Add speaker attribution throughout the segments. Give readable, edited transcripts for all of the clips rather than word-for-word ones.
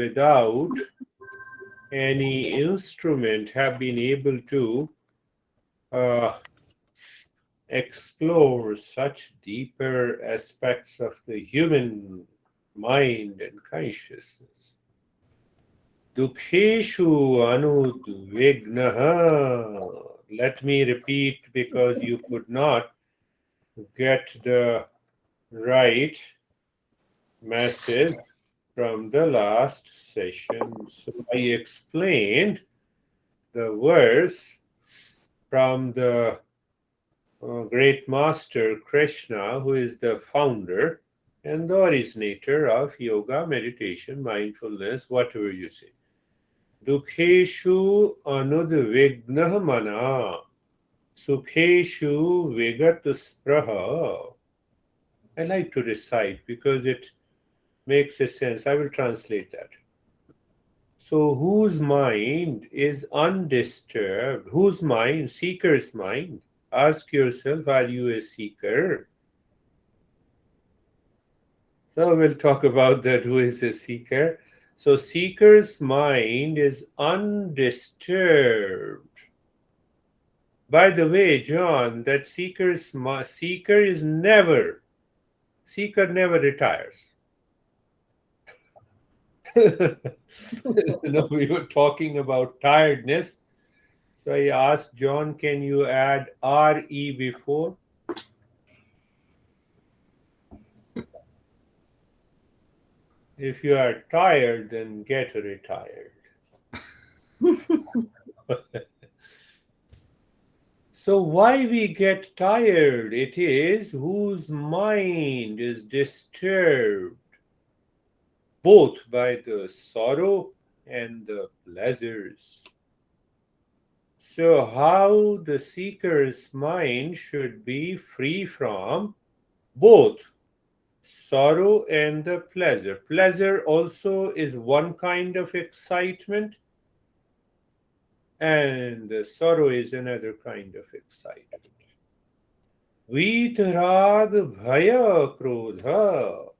Speaker 1: without any instrument, have been able to uh, explore such deeper aspects of the human mind and consciousness. Dukheshu anudvignaha. Let me repeat because you could not get the right message from the last session. So I explained the verse from the great master Krishna, who is the founder and the originator of yoga, meditation, mindfulness, whatever you say. Dukheshu anudvignah mana, sukheshu vigat spraha. I like to recite because it makes a sense. I will translate that. So, whose mind is undisturbed? Whose mind? Seeker's mind. Ask yourself, are you a seeker? So, we'll talk about that. Who is a seeker? So, seeker's mind is undisturbed. By the way, John, that seeker is never, seeker never retires. No, we were talking about tiredness. So I asked John, can you add RE before? If you are tired, then get retired. So why we get tired? It is whose mind is disturbed both by the sorrow and the pleasures. So how the seeker's mind should be free from both sorrow and the pleasure. Pleasure also is one kind of excitement, and sorrow is another kind of excitement. Vitarag bhaya krodha.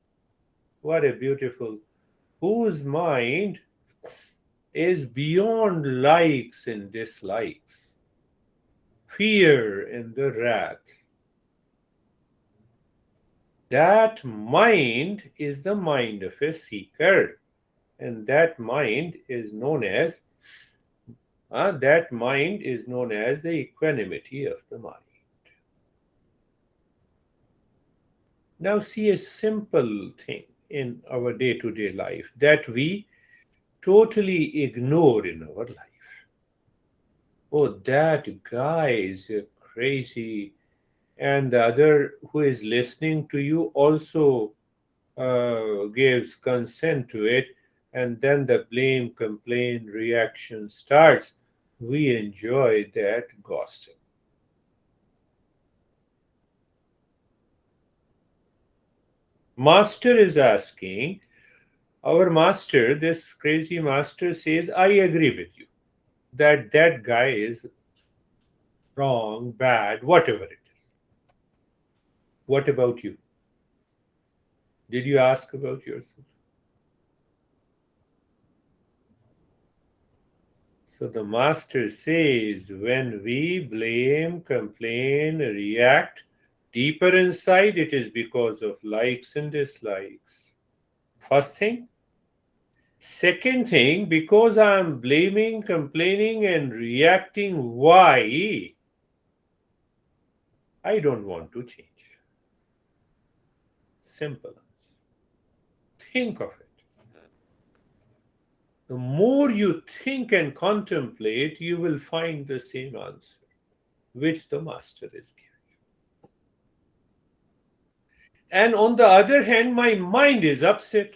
Speaker 1: What a beautiful, whose mind is beyond likes and dislikes, fear and the wrath. That mind is the mind of a seeker, and that mind is known as the equanimity of the mind. Now see a simple thing in our day-to-day life that we totally ignore in our life. Oh, that guy is crazy, and the other who is listening to you also gives consent to it, and then the blame, complaint, reaction starts. We enjoy that gossip. Master is asking, our master, this crazy master says, I agree with you that that guy is wrong, bad, whatever it is. What about you? Did you ask about yourself? So the master says, when we blame, complain, react, deeper inside, it is because of likes and dislikes. First thing. Second thing, because I am blaming, complaining, and reacting, why? I don't want to change. Simple answer. Think of it. The more you think and contemplate, you will find the same answer, which the master is giving. And on the other hand, my mind is upset.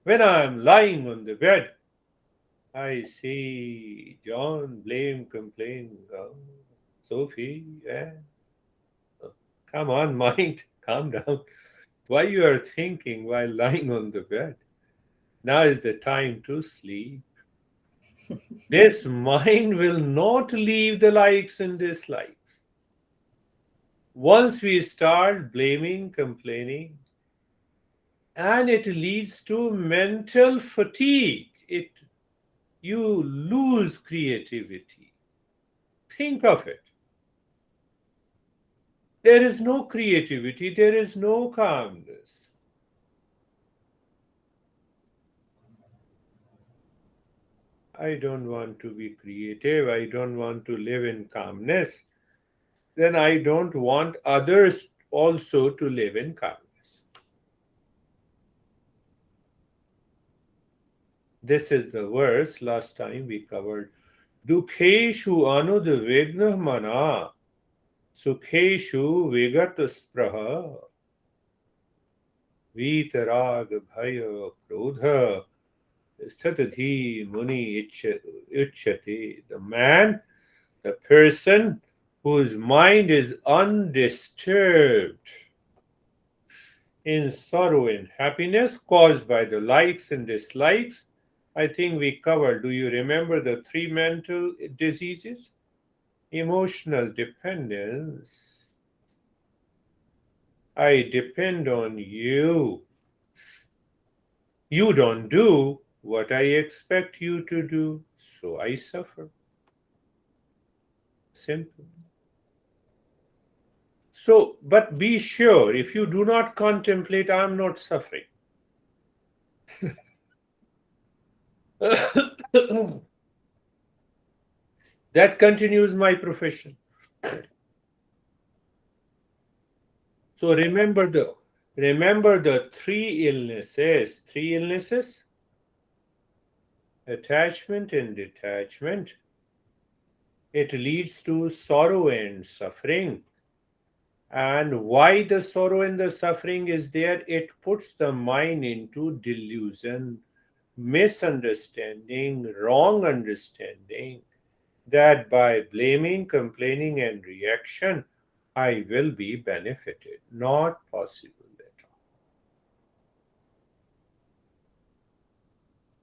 Speaker 1: When I am lying on the bed, I see John, blame, complain, oh, Sophie, oh, come on, mind, calm down. Why you are thinking while lying on the bed? Now is the time to sleep. This mind will not leave the likes and dislikes. Once we start blaming, complaining, and it leads to mental fatigue. You lose creativity. Think of it. There is no creativity, there is no calmness. I don't want to be creative, I don't want to live in calmness. Then I don't want others also to live in calmness. This is the verse last time we covered. Dukheshu anudvignah mana, sukheshu vigat spraha, vitarag bhaya krodha, statadhi muni uchyate. The person whose mind is undisturbed in sorrow and happiness caused by the likes and dislikes. I think we covered. Do you remember the three mental diseases? Emotional dependence. I depend on you. You don't do what I expect you to do, so I suffer. Simple. So, but be sure, if you do not contemplate, I am not suffering. That continues my profession. So remember the three illnesses. Three illnesses: attachment and detachment. It leads to sorrow and suffering. And why the sorrow and the suffering is there? It puts the mind into delusion, misunderstanding, wrong understanding, that by blaming, complaining, and reaction, I will be benefited. Not possible at all.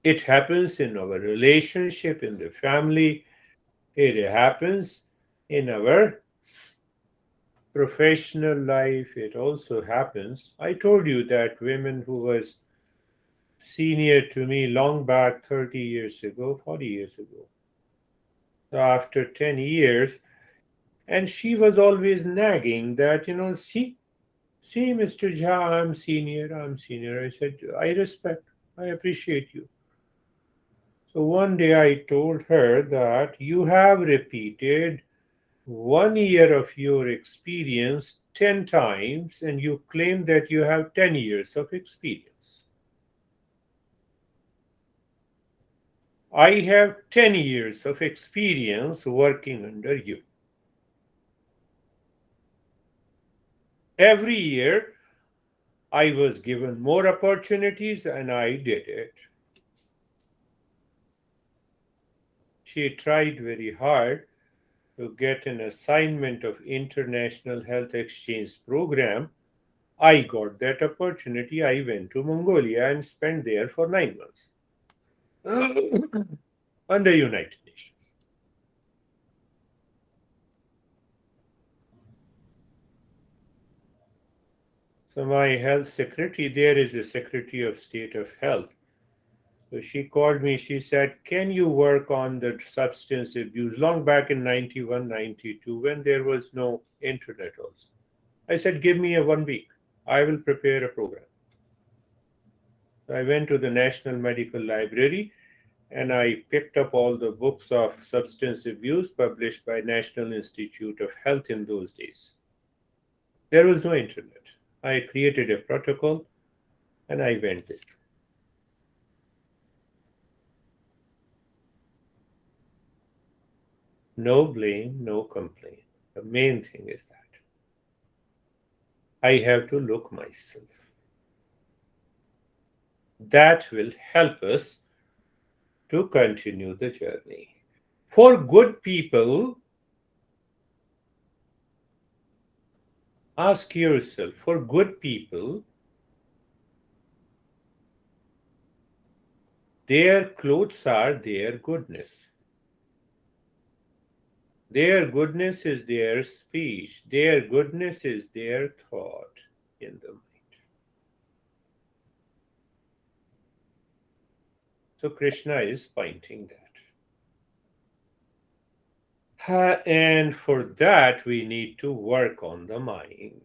Speaker 1: It happens in our relationship, in the family, it happens in our professional life, it also happens. I told you that women who was senior to me long back 30 years ago, 40 years ago. So after 10 years, and she was always nagging that, see, Mr. Jha, I'm senior, I'm senior. I said, I respect, I appreciate you. So one day I told her that you have repeated 1 year of your experience 10 times and you claim that you have 10 years of experience. I have 10 years of experience working under you. Every year I was given more opportunities and I did it. She tried very hard to get an assignment of International Health Exchange Program. I got that opportunity. I went to Mongolia and spent there for 9 months under United Nations. So my health secretary, there is a Secretary of State of Health. So she called me, she said, can you work on the substance abuse long back in 91, 92 when there was no internet also. I said, give me a 1 week. I will prepare a program. So I went to the National Medical Library and I picked up all the books of substance abuse published by National Institute of Health in those days. There was no internet. I created a protocol and I went there. No blame, no complaint. The main thing is that I have to look myself. That will help us to continue the journey. For good people, ask yourself, for good people, their clothes are their goodness. Their goodness is their speech. Their goodness is their thought in the mind. So Krishna is pointing that. And for that, we need to work on the mind.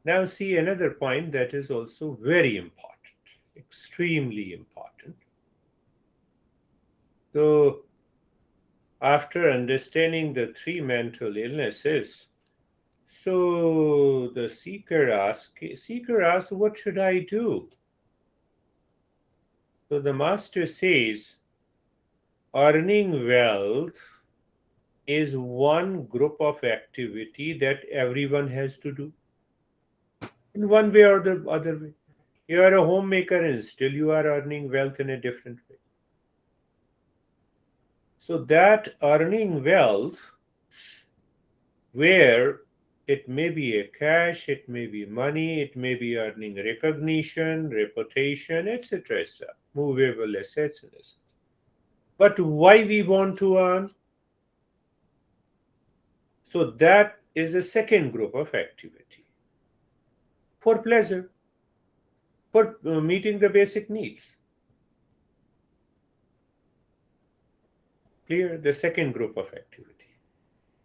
Speaker 1: Now, see another point that is also very important, extremely important. So, after understanding the three mental illnesses, so the seeker asks, what should I do? So the master says, earning wealth is one group of activity that everyone has to do in one way or the other way. You are a homemaker and still you are earning wealth in a different way. So that earning wealth, where it may be a cash, it may be money, it may be earning recognition, reputation, etc., etc., movable assets and assets. But why we want to earn? So that is the second group of activity. For pleasure, for meeting the basic needs. Clear? The second group of activity.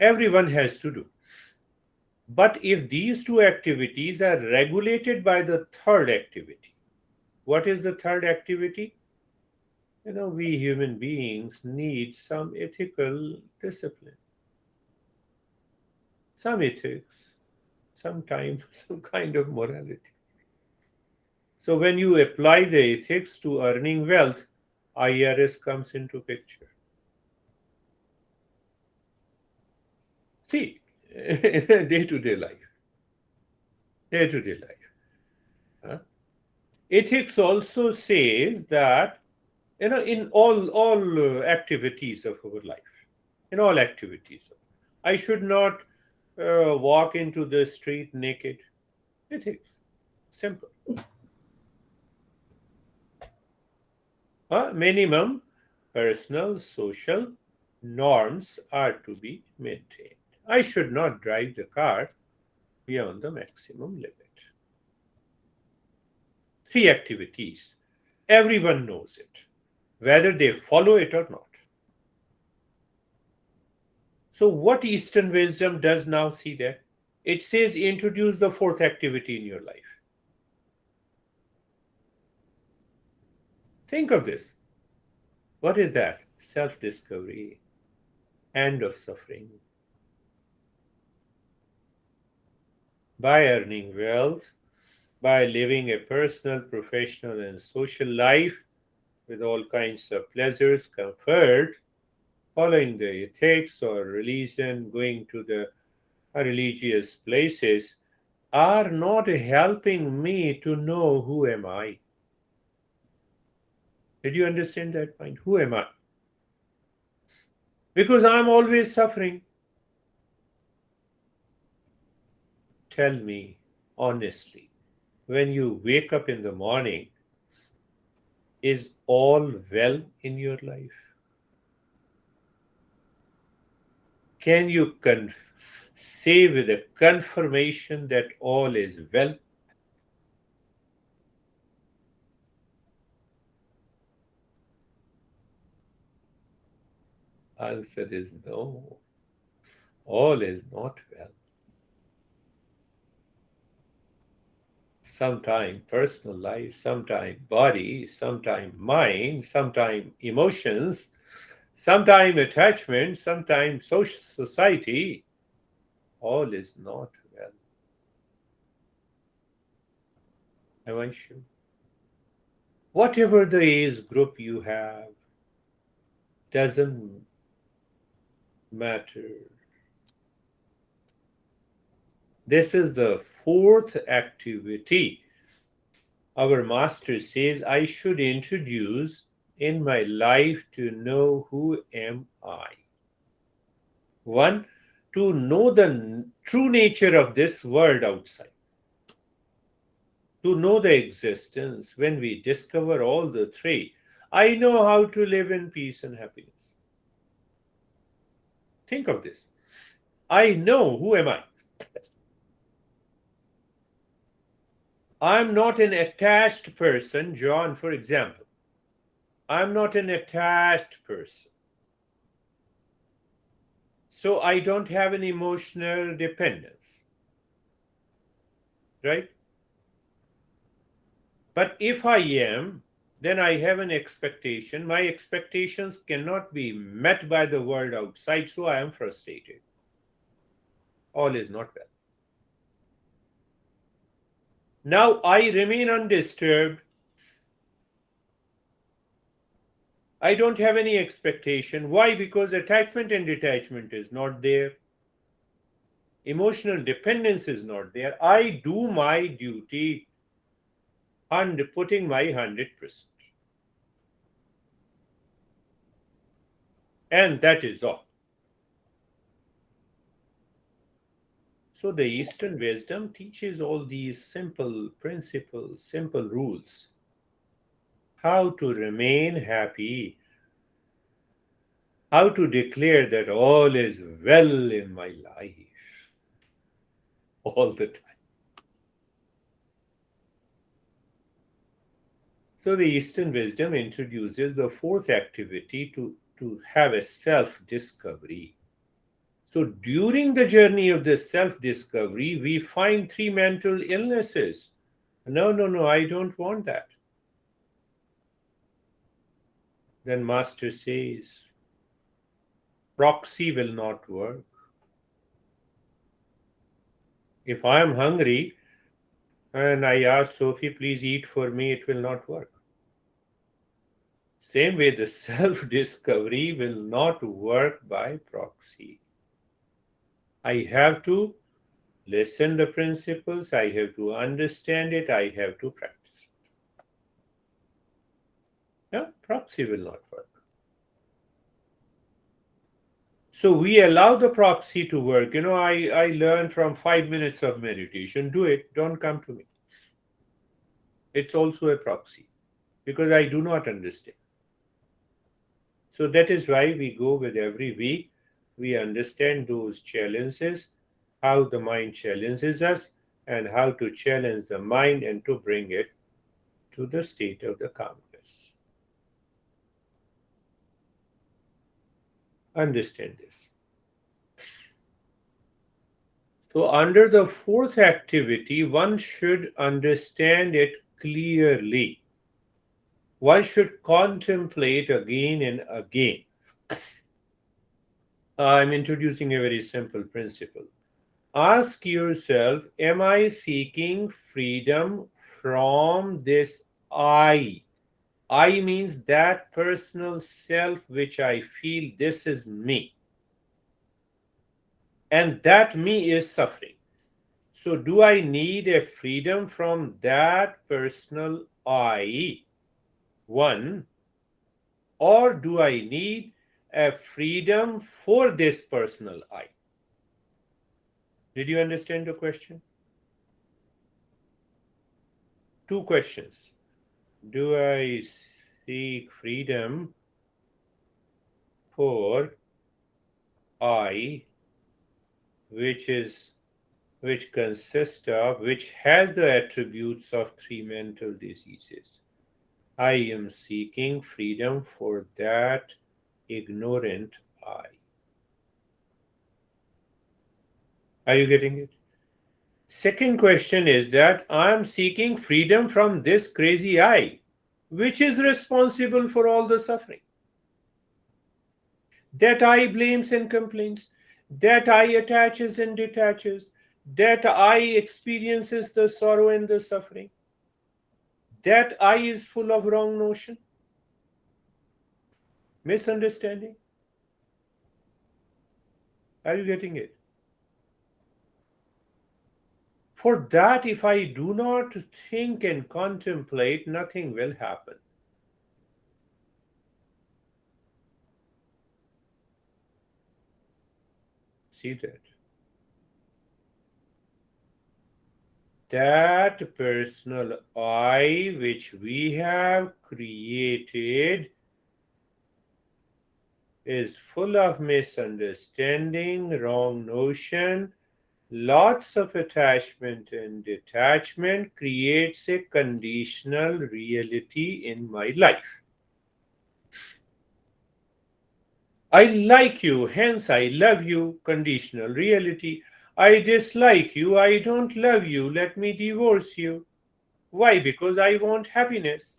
Speaker 1: Everyone has to do. But if these two activities are regulated by the third activity, what is the third activity? We human beings need some ethical discipline, some ethics, sometimes some kind of morality. So when you apply the ethics to earning wealth, IRS comes into picture. See, day-to-day life, day-to-day life. Huh? Ethics also says that in all activities of our life, in all activities, I should not walk into the street naked. Ethics, simple. Minimum personal social norms are to be maintained. I should not drive the car beyond the maximum limit. Three activities. Everyone knows it, whether they follow it or not. So, what Eastern wisdom does now see that? It says introduce the fourth activity in your life. Think of this. What is that? Self discovery, end of suffering. By earning wealth, by living a personal, professional, and social life with all kinds of pleasures, comfort, following the ethics or religion, going to the religious places, are not helping me to know who am I. Did you understand that point? Who am I? Because I'm always suffering. Tell me honestly, when you wake up in the morning, is all well in your life? Can you say with a confirmation that all is well? Answer is no. All is not well. Sometime personal life, sometime body, sometime mind, sometime emotions, sometime attachment, sometime social society. All is not well. Am I sure? Whatever the age group you have, doesn't matter. This is the fourth activity. Our master says I should introduce in my life to know who am I. One, to know the true nature of this world outside. To know the existence. When we discover all the three, I know how to live in peace and happiness. Think of this. I know who am I. I'm not an attached person, John, for example. I'm not an attached person. So I don't have an emotional dependence, right? But if I am, then I have an expectation. My expectations cannot be met by the world outside, so I am frustrated. All is not well. Now I remain undisturbed. I don't have any expectation. Why? Because attachment and detachment is not there. Emotional dependence is not there. I do my duty and putting my 100%. And that is all. So the Eastern wisdom teaches all these simple principles, simple rules. How to remain happy, how to declare that all is well in my life all the time. So the Eastern wisdom introduces the fourth activity to have a self-discovery. So during the journey of this self-discovery, we find three mental illnesses. No, no, no, I don't want that. Then Master says, proxy will not work. If I am hungry and I ask Sophie, please eat for me, it will not work. Same way, the self-discovery will not work by proxy. I have to listen the principles, I have to understand it, I have to practice it. Yeah, proxy will not work. So we allow the proxy to work. I learned from 5 minutes of meditation. Do it. Don't come to me. It's also a proxy because I do not understand. So that is why we go with every week. We understand those challenges, how the mind challenges us, and how to challenge the mind and to bring it to the state of the calmness. Understand this. So, under the fourth activity, one should understand it clearly. One should contemplate again and again. I'm introducing a very simple principle. Ask yourself, am I seeking freedom from this I? I means that personal self which I feel this is me. And that me is suffering. So, do I need a freedom from that personal I? One, or do I need a freedom for this personal I? Did you understand the question? Two questions. Do I seek freedom for I, which consists of, which has the attributes of three mental diseases? I am seeking freedom for that ignorant I. Are you getting it? Second question is that I am seeking freedom from this crazy I, which is responsible for all the suffering. That I blames and complains, that I attaches and detaches, that I experiences the sorrow and the suffering, that I is full of wrong notion, misunderstanding. Are you getting it? For that, if I do not think and contemplate, nothing will happen. See that? That personal I which we have created is full of misunderstanding, wrong notion, Lots of attachment and detachment creates a conditional reality in my life. I like you, hence I love you, conditional reality. I dislike you, I don't love you, let me divorce you. Why? Because I want happiness.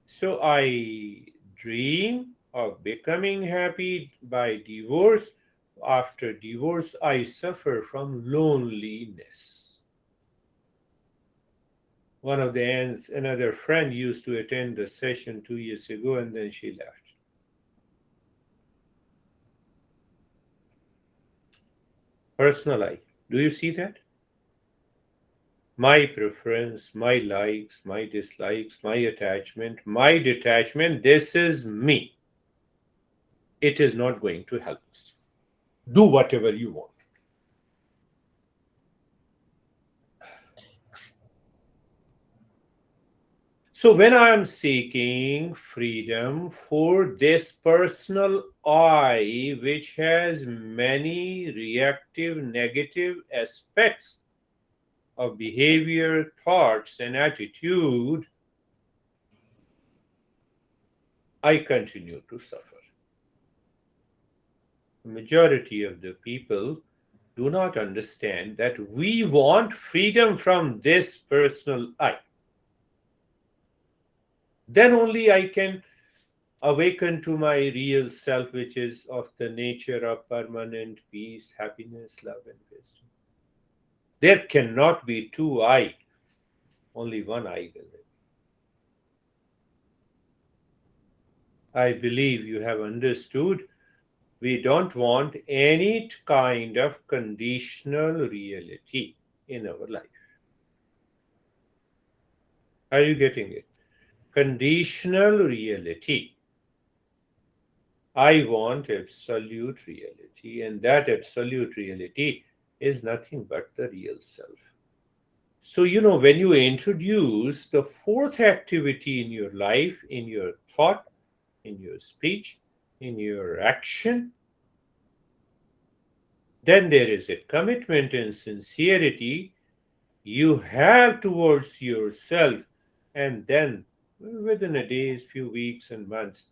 Speaker 1: So I dream of becoming happy by divorce. After divorce, I suffer from loneliness. One of the ends, another friend used to attend the session 2 years ago and then she left. Personal I. Do you see that? My preference, my likes, my dislikes, my attachment, my detachment, this is me. It is not going to help us. Do whatever you want. So, when I am seeking freedom for this personal I, which has many reactive negative aspects of behavior, thoughts, and attitude, I continue to suffer. The majority of the people do not understand that we want freedom from this personal I. Then only I can awaken to my real self, which is of the nature of permanent peace, happiness, love, and wisdom. There cannot be two I, only one I will be. I believe you have understood. We don't want any kind of conditional reality in our life. Are you getting it? Conditional reality. I want absolute reality, and that absolute reality is nothing but the real self. So, when you introduce the fourth activity in your life, in your thought, in your speech, in your action, then there is a commitment and sincerity you have towards yourself, and then within a days, few weeks, and months,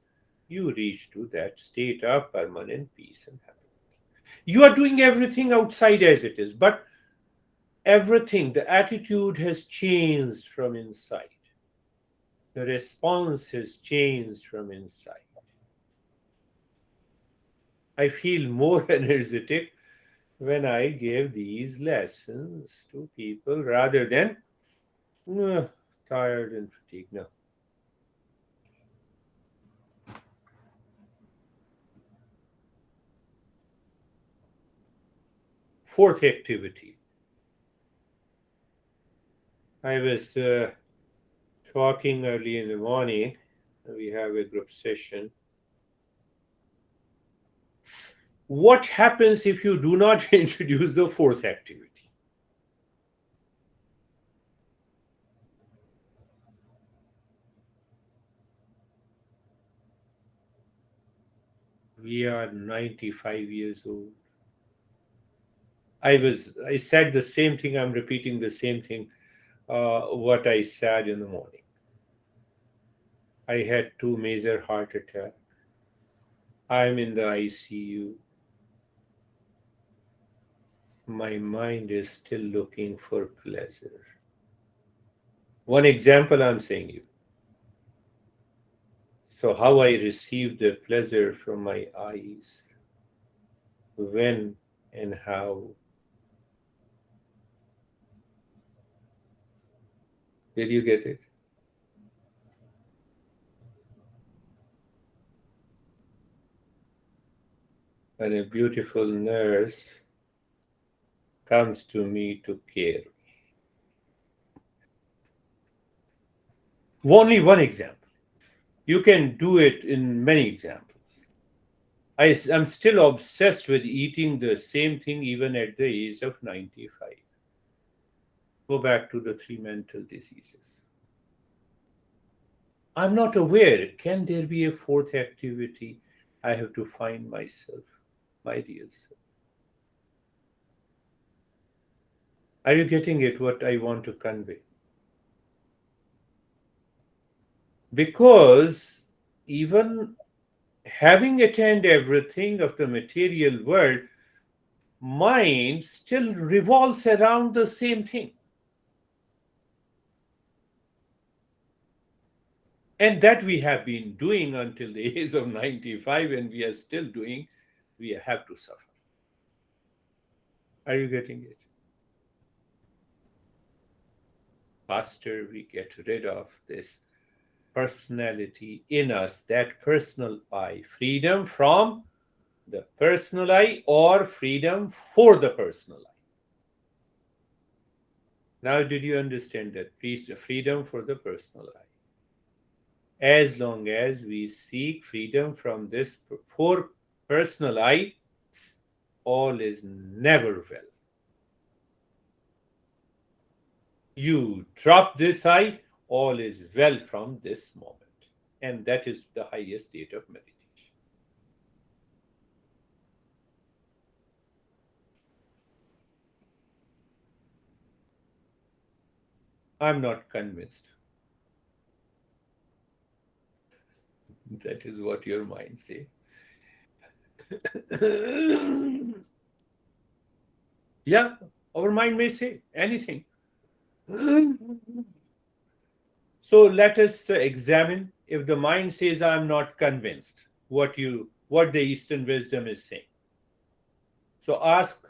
Speaker 1: you reach to that state of permanent peace and happiness. You are doing everything outside as it is, but everything, the attitude has changed from inside. The response has changed from inside. I feel more energetic when I give these lessons to people rather than tired and fatigued. No. Fourth activity. I was talking early in the morning. We have a group session. What happens if you do not introduce the fourth activity? We are 95 years old. I said the same thing. I'm repeating the same thing. What I said in the morning. I had two major heart attacks. I'm in the ICU. My mind is still looking for pleasure. One example I'm saying you. So how I receive the pleasure from my eyes, when and how. Did you get it? And a beautiful nurse comes to me to care. Only one example. You can do it in many examples. I'm still obsessed with eating the same thing even at the age of 95. Go back to the three mental diseases. I'm not aware. Can there be a fourth activity? I have to find myself, my real self. Are you getting it, what I want to convey? Because even having attained everything of the material world, mind still revolves around the same thing. And that we have been doing until the age of 95, and we are still doing. We have to suffer. Are you getting it? Faster we get rid of this personality in us, that personal I, freedom from the personal I or freedom for the personal I. Now, did you understand that? Freedom for the personal I. As long as we seek freedom from this for personal I, all is never well. You drop this I, all is well from this moment. And that is the highest state of meditation. I'm not convinced. That is what your mind says. Yeah, our mind may say anything. So let us examine if the mind says I'm not convinced what the Eastern wisdom is saying. So ask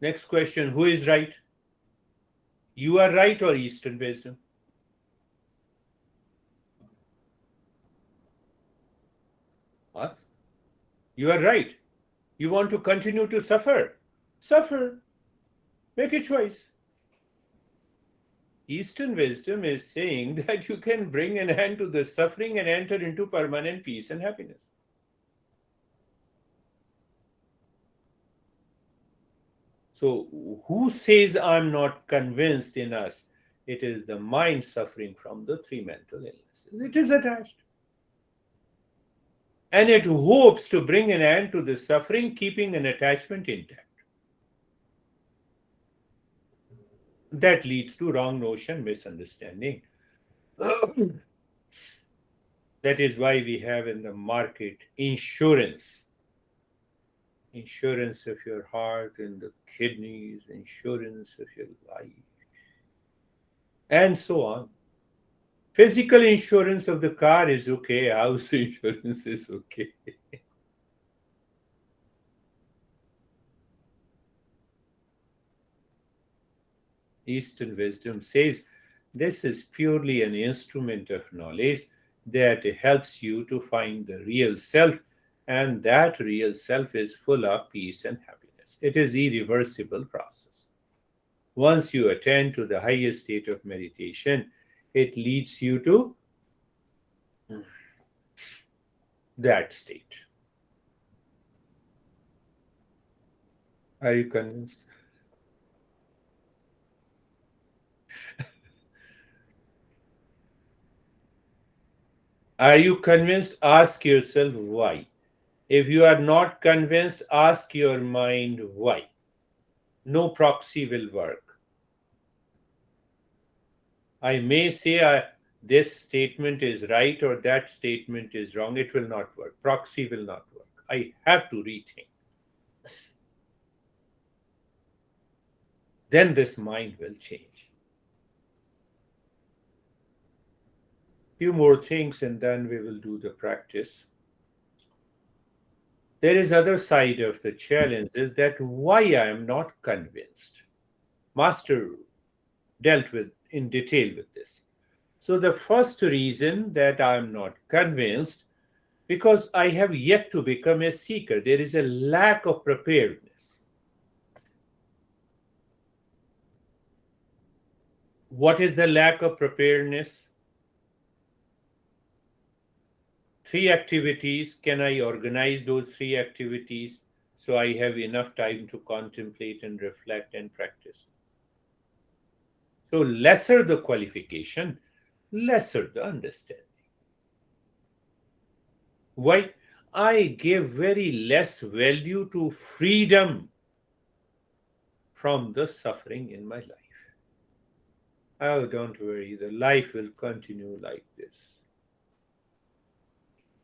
Speaker 1: next question, who is right? You are right or Eastern wisdom? Ask. You are right. You want to continue to suffer. Suffer. Make a choice. Eastern wisdom is saying that you can bring an end to the suffering and enter into permanent peace and happiness. So, who says I'm not convinced in us? It is the mind suffering from the three mental illnesses. It is attached. And it hopes to bring an end to the suffering, keeping an attachment intact. That leads to wrong notion, misunderstanding. That is why we have in the market insurance. Insurance of your heart and the kidneys, insurance of your life, and so on. Physical insurance of the car is okay, house insurance is okay. Eastern wisdom says this is purely an instrument of knowledge that helps you to find the real self, and that real self is full of peace and happiness. It is irreversible process. Once you attain to the highest state of meditation, it leads you to that state. Are you convinced? Are you convinced? Ask yourself why. If you are not convinced, ask your mind why. No proxy will work. I may say this statement is right or that statement is wrong. It will not work. Proxy will not work. I have to rethink. Then this mind will change. Few more things and then we will do the practice. There is other side of the challenge is that why I am not convinced. Master dealt with in detail with this. So the first reason that I am not convinced because I have yet to become a seeker. There is a lack of preparedness. What is the lack of preparedness? Three activities. Can I organize those three activities so I have enough time to contemplate and reflect and practice? So, lesser the qualification, lesser the understanding. Why? I give very less value to freedom from the suffering in my life. Oh, don't worry, the life will continue like this.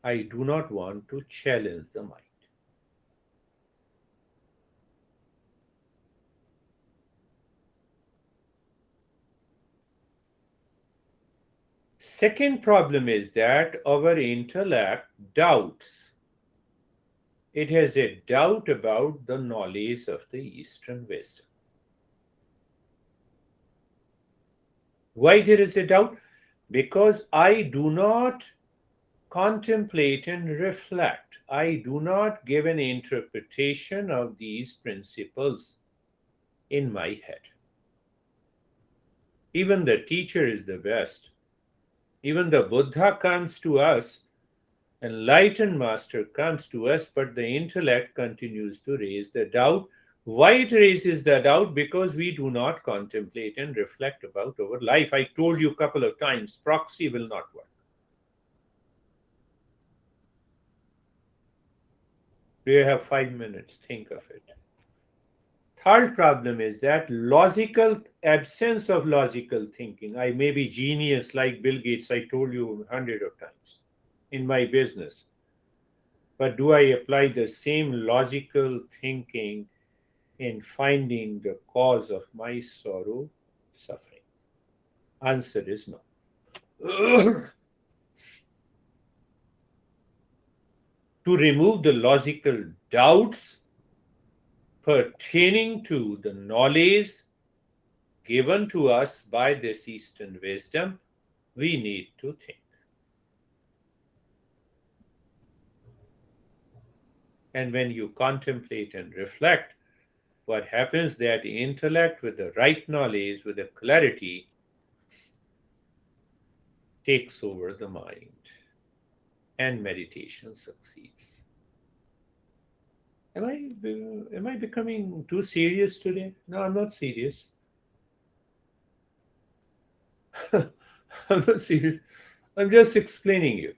Speaker 1: I do not want to challenge the mind. Second problem is that our intellect doubts. It has a doubt about the knowledge of the Eastern wisdom. Why there is a doubt? Because I do not contemplate and reflect. I do not give an interpretation of these principles in my head. Even the teacher is the best. Even the Buddha comes to us, enlightened master comes to us, but the intellect continues to raise the doubt. Why it raises the doubt? Because we do not contemplate and reflect about our life. I told you a couple of times, proxy will not work. You have 5 minutes, think of it. Third problem is that absence of logical thinking. I may be genius like Bill Gates, I told you hundred of times in my business. But do I apply the same logical thinking in finding the cause of my sorrow, suffering? Answer is no. To remove the logical doubts pertaining to the knowledge given to us by this Eastern wisdom, we need to think. And when you contemplate and reflect, what happens that the intellect with the right knowledge, with the clarity, takes over the mind and meditation succeeds. Am I becoming too serious today? No, I'm not serious. I'm not serious. I'm just explaining you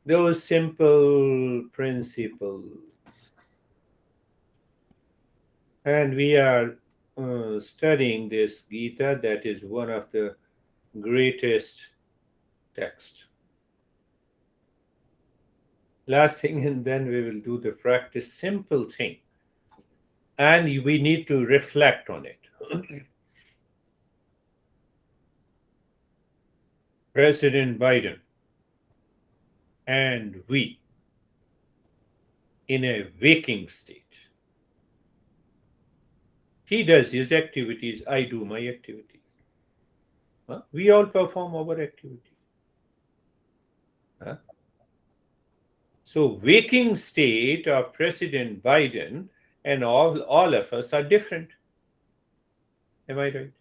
Speaker 1: those simple principles. And we are studying this Gita, that is one of the greatest texts. Last thing, and then we will do the practice. Simple thing. And we need to reflect on it. President Biden and we in a waking state. He does his activities, I do my activities. Huh? We all perform our activities. Huh? So, waking state of President Biden and all of us are different. Am I right?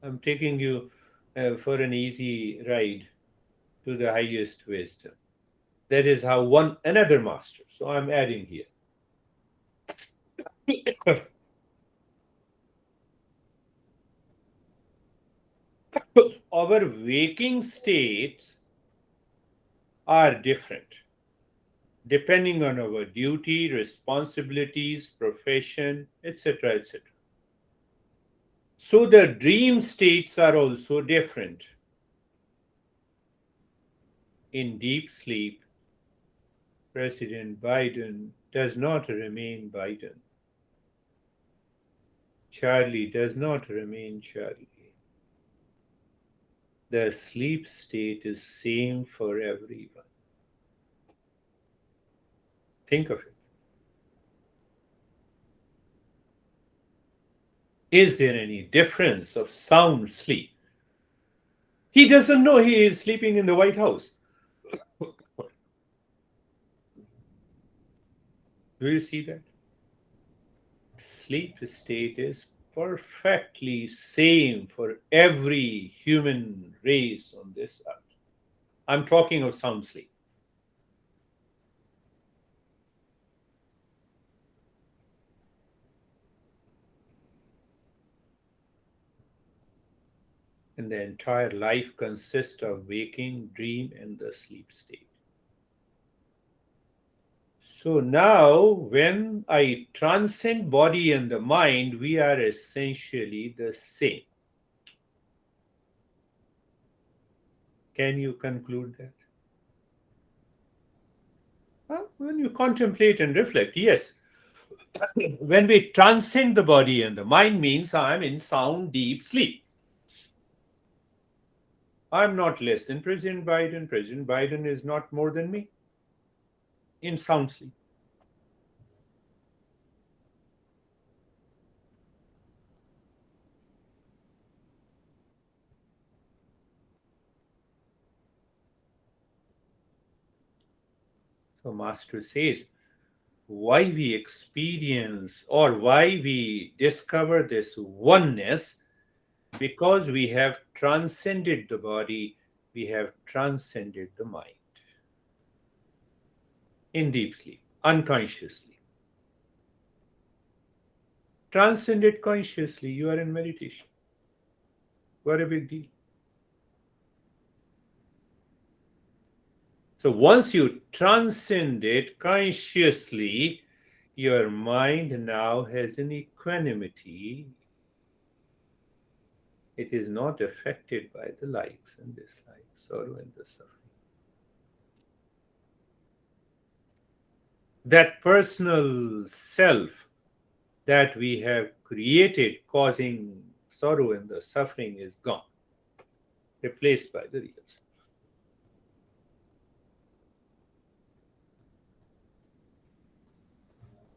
Speaker 1: I'm taking you for an easy ride to the highest wisdom. That is how another master. So I'm adding here. Our waking states are different depending on our duty, responsibilities, profession, etc., etc. So the dream states are also different. In deep sleep, President Biden does not remain Biden. Charlie does not remain Charlie. The sleep state is same for everyone. Think of it. Is there any difference of sound sleep? He doesn't know he is sleeping in the White House. Do you see that? Sleep state is perfectly same for every human race on this earth. I'm talking of sound sleep. And the entire life consists of waking, dream, and the sleep state. So now, when I transcend body and the mind, we are essentially the same. Can you conclude that? When you contemplate and reflect, yes. When we transcend the body and the mind means I'm in sound, deep sleep. I'm not less than President Biden. President Biden is not more than me in sound sleep. So Master says, why we experience or why we discover this oneness, because we have transcended the body, we have transcended the mind in deep sleep, unconsciously. Transcended consciously, you are in meditation. What a big deal. So once you transcend it consciously, your mind now has an equanimity. It is not affected by the likes and dislikes, sorrow and the suffering. That personal self that we have created causing sorrow and the suffering is gone, replaced by the real self.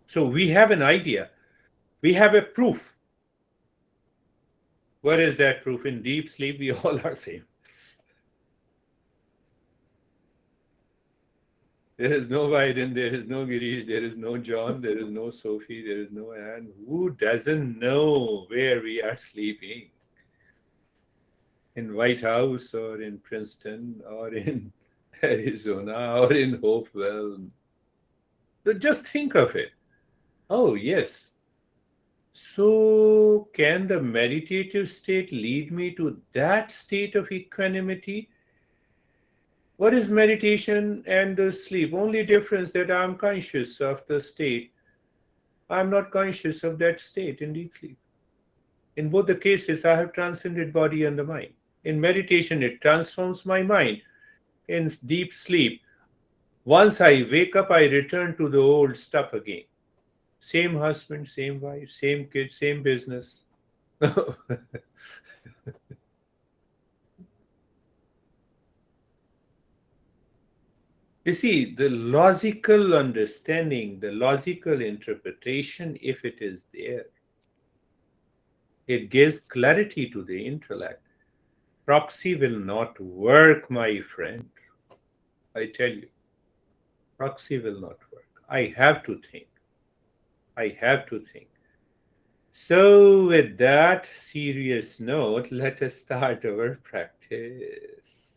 Speaker 1: So we have an idea, we have a proof. What is that proof? In deep sleep, we all are same. There is no Biden, there is no Girish, there is no John, there is no Sophie, there is no Anne. Who doesn't know where we are sleeping? In White House or in Princeton or in Arizona or in Hopewell. So just think of it. Oh, yes. So, can the meditative state lead me to that state of equanimity? What is meditation and the sleep? Only difference that I'm conscious of the state. I'm not conscious of that state in deep sleep. In both the cases, I have transcended body and the mind. In meditation, it transforms my mind. In deep sleep, once I wake up, I return to the old stuff again. Same husband, same wife, same kids, same business. You see, the logical understanding, the logical interpretation, if it is there, it gives clarity to the intellect. Proxy will not work, my friend. I tell you, proxy will not work. I have to think. I have to think. So, with that serious note, let us start our practice.